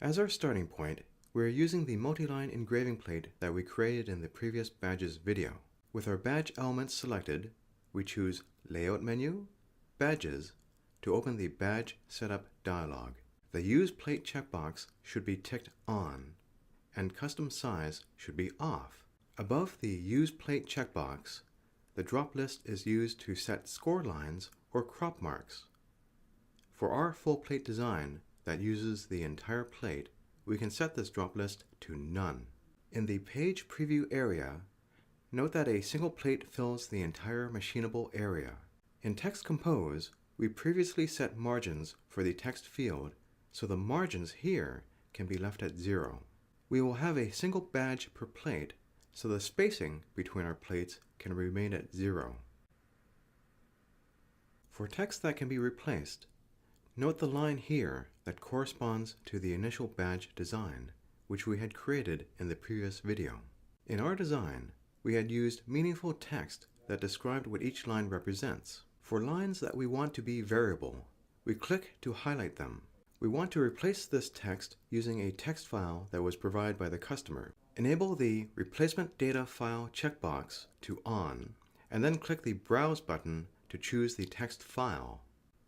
As our starting point, we are using the multi-line engraving plate that we created in the previous badges video. With our badge elements selected, we choose Layout menu, Badges, to open the Badge Setup dialog. The Use Plate checkbox should be ticked on, and Custom Size should be off. Above the Use Plate checkbox, the drop list is used to set score lines or crop marks. For our full plate design that uses the entire plate, we can set this drop list to none. In the page preview area, note that a single plate fills the entire machinable area. In Text Compose, we previously set margins for the text field, so the margins here can be left at 0. We will have a single badge per plate, so the spacing between our plates can remain at 0. For text that can be replaced, note the line here that corresponds to the initial badge design, which we had created in the previous video. In our design, we had used meaningful text that described what each line represents. For lines that we want to be variable, we click to highlight them. We want to replace this text using a text file that was provided by the customer. Enable the Replacement Data File checkbox to On, and then click the Browse button to choose the text file.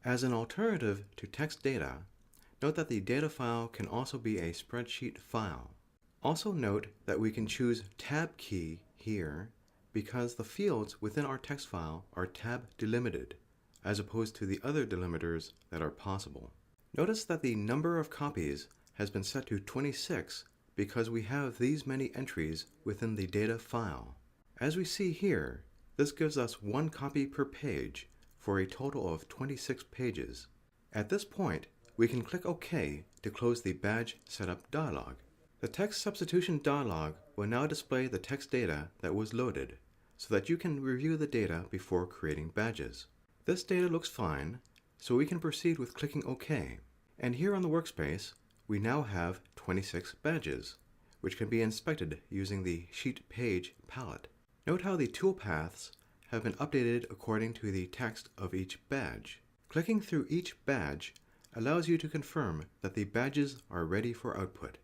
As an alternative to text data, note that the data file can also be a spreadsheet file. Also note that we can choose Tab key here because the fields within our text file are tab delimited, as opposed to the other delimiters that are possible. Notice that the number of copies has been set to 26 because we have these many entries within the data file. As we see here, this gives us 1 copy per page for a total of 26 pages. At this point, we can click OK to close the Badge Setup dialog. The Text Substitution dialog will now display the text data that was loaded, so that you can review the data before creating badges. This data looks fine, so we can proceed with clicking OK. And here on the workspace, we now have 26 badges, which can be inspected using the Sheet Page palette. Note how the toolpaths have been updated according to the text of each badge. Clicking through each badge allows you to confirm that the badges are ready for output.